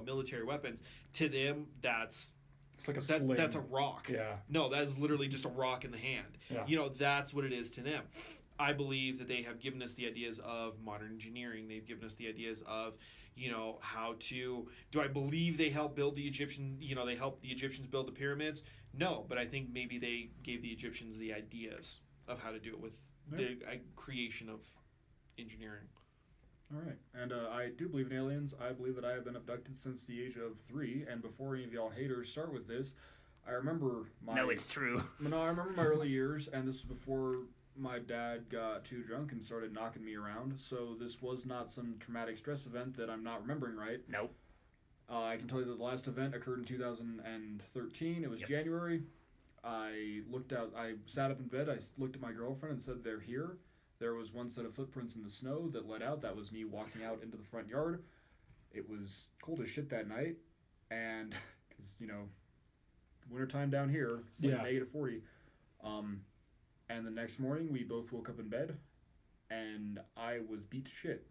military weapons. To them, it's like a sling. That's a rock. Yeah. No, that is literally just a rock in the hand. Yeah. That's what it is to them. I believe that they have given us the ideas of modern engineering. They've given us the ideas of, how to. Do I believe they helped build the Egyptian? They helped the Egyptians build the pyramids? No, but I think maybe they gave the Egyptians the ideas of how to do it with the creation of engineering. All right, and I do believe in aliens. I believe that I have been abducted since the age of 3, and before any of y'all haters start with this, I remember my... No, it's true. No, I remember my early years, and this was before my dad got too drunk and started knocking me around, so this was not some traumatic stress event that I'm not remembering right. Nope. I can tell you that the last event occurred in 2013. It was January. I sat up in bed, I looked at my girlfriend and said, "They're here." There was one set of footprints in the snow that led out. That was me walking out into the front yard. It was cold as shit that night, and because wintertime down here, it's like -40. And the next morning we both woke up in bed, and I was beat to shit.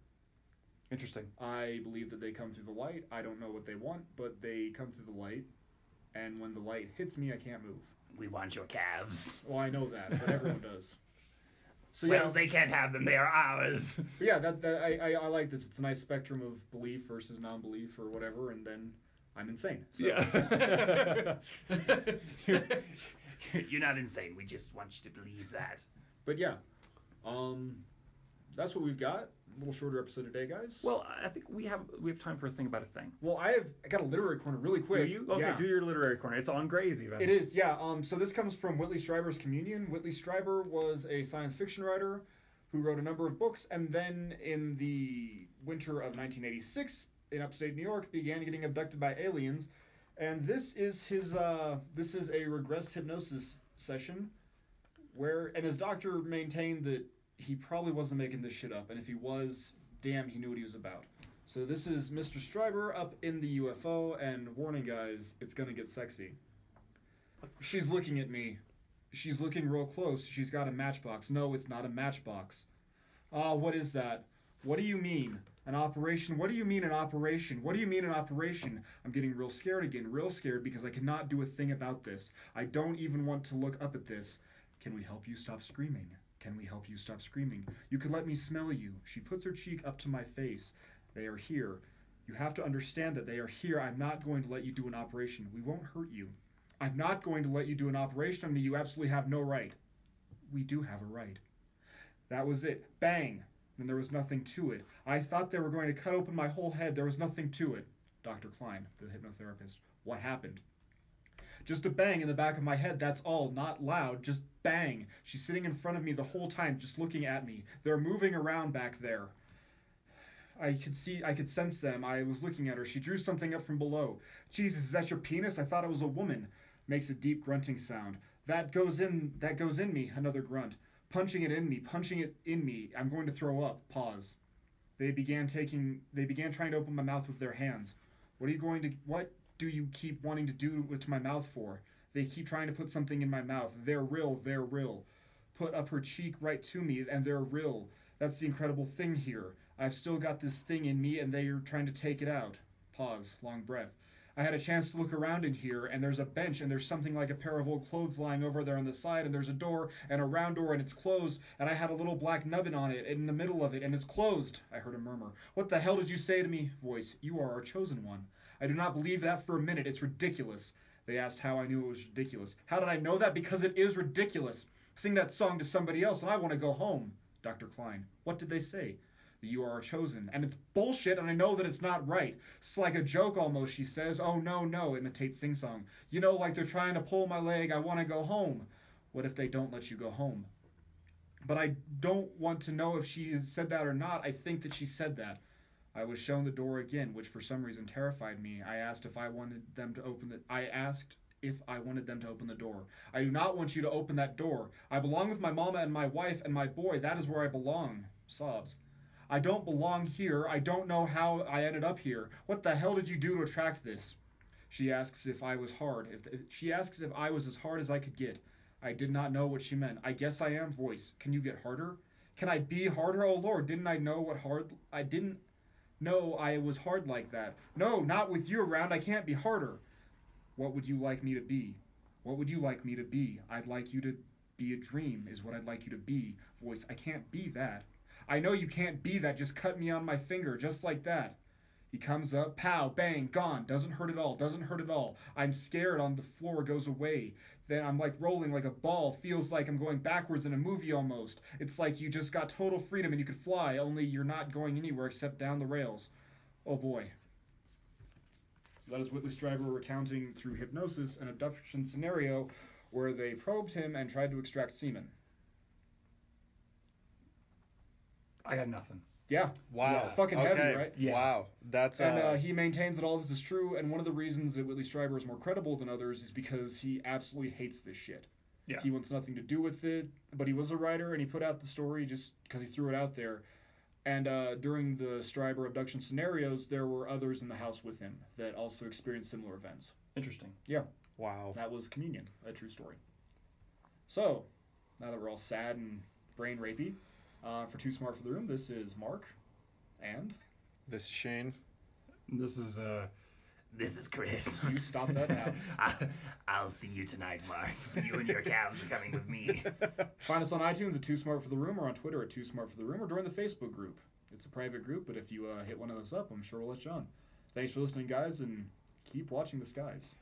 Interesting. I believe that they come through the light. I don't know what they want, but they come through the light, and when the light hits me, I can't move. We want your calves. Well, I know that, but everyone does. So they can't have them. They are ours. Yeah, I like this. It's a nice spectrum of belief versus non-belief or whatever, and then I'm insane. So. Yeah. You're not insane. We just want you to believe that. But yeah, that's what we've got. A little shorter episode today, guys. Well, I think we have time for a thing about a thing. Well, I got a literary corner really quick. Do you? Okay, yeah. Do your literary corner. It's on Gray's even. It is, yeah. So this comes from Whitley Strieber's Communion. Whitley Strieber was a science fiction writer who wrote a number of books, and then in the winter of 1986, in upstate New York, began getting abducted by aliens. And this is a regressed hypnosis session and his doctor maintained that he probably wasn't making this shit up, and if he was, damn, he knew what he was about. So this is Mr. Strieber up in the UFO, and warning guys, it's gonna get sexy. She's looking at me. She's looking real close. She's got a matchbox. No, it's not a matchbox. What is that? What do you mean? An operation? What do you mean an operation? What do you mean an operation? I'm getting real scared again, real scared because I cannot do a thing about this. I don't even want to look up at this. Can we help you stop screaming? Can we help you stop screaming? You could let me smell you. She puts her cheek up to my face. They are here. You have to understand that they are here. I'm not going to let you do an operation. We won't hurt you. I'm not going to let you do an operation on me. You absolutely have no right. We do have a right. That was it. Bang. And there was nothing to it. I thought they were going to cut open my whole head. There was nothing to it. Dr. Klein, the hypnotherapist. What happened? Just a bang in the back of my head, that's all. Not loud, just bang. She's sitting in front of me the whole time, just looking at me. They're moving around back there. I could sense them. I was looking at her. She drew something up from below. Jesus, is that your penis? I thought it was a woman. Makes a deep grunting sound. That goes in me. Another grunt. Punching it in me. I'm going to throw up. Pause. They began trying to open my mouth with their hands. What do you keep wanting to do to my mouth for? They keep trying to put something in my mouth. They're real. put up her cheek right to me, and they're real. That's the incredible thing here. I've still got this thing in me, and they're trying to take it out. Pause. Long breath. I had a chance to look around in here, and there's a bench, and there's something like a pair of old clothes lying over there on the side, and there's a door, and a round door, and it's closed, and I had a little black nubbin on it, in the middle of it, and it's closed. I heard a murmur. What the hell did you say to me? Voice. You are our chosen one. I do not believe that for a minute. It's ridiculous. They asked how I knew it was ridiculous. How did I know that? Because it is ridiculous. Sing that song to somebody else, and I want to go home. Dr. Klein. What did they say? That you are our chosen. And it's bullshit, and I know that it's not right. It's like a joke almost, she says. Oh, no, no, imitates sing-song. You know, like they're trying to pull my leg. I want to go home. What if they don't let you go home? But I don't want to know if she said that or not. I think that she said that. I was shown the door again, which for some reason terrified me. I asked if I wanted them to open the door. I do not want you to open that door. I belong with my mama and my wife and my boy. That is where I belong. Sobs. I don't belong here. I don't know how I ended up here. What the hell did you do to attract this? She asks if I was hard. She asks if I was as hard as I could get. I did not know what she meant. I guess I am. Voice. Can you get harder? Can I be harder? Oh Lord, didn't I know what hard? I didn't know I was hard like that. No, not with you around. I can't be harder. What would you like me to be? What would you like me to be? I'd like you to be a dream is what I'd like you to be. Voice. I can't be that. I know you can't be that. Just cut me on my finger, just like that. He comes up, pow, bang, gone. Doesn't hurt at all, doesn't hurt at all. I'm scared on the floor, goes away. Then I'm like rolling like a ball. Feels like I'm going backwards in a movie almost. It's like you just got total freedom and you could fly, only you're not going anywhere except down the rails. Oh boy. So that is Whitley Strieber recounting through hypnosis an abduction scenario where they probed him and tried to extract semen. I got nothing. Yeah. Wow. It's fucking heavy, right? Yeah. Wow. That's And he maintains that all this is true, and one of the reasons that Whitley Strieber is more credible than others is because he absolutely hates this shit. Yeah. He wants nothing to do with it, but he was a writer, and he put out the story just because he threw it out there. And during the Strieber abduction scenarios, there were others in the house with him that also experienced similar events. Interesting. Yeah. wow. That was Communion, a true story. So, now that we're all sad and brain rapey, for Too Smart for the Room, this is Mark, and This is Shane. This is Chris. you stop that now. I'll see you tonight, Mark. You and your calves are coming with me. Find us on iTunes at Too Smart for the Room, or on Twitter at Too Smart for the Room, or join the Facebook group. It's a private group, but if you hit one of us up, I'm sure we'll let you on. Thanks for listening, guys, and keep watching the skies.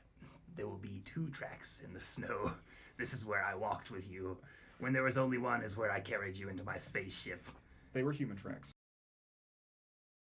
There will be 2 tracks in the snow. This is where I walked with you. When there was only one is where I carried you into my spaceship. They were human tracks.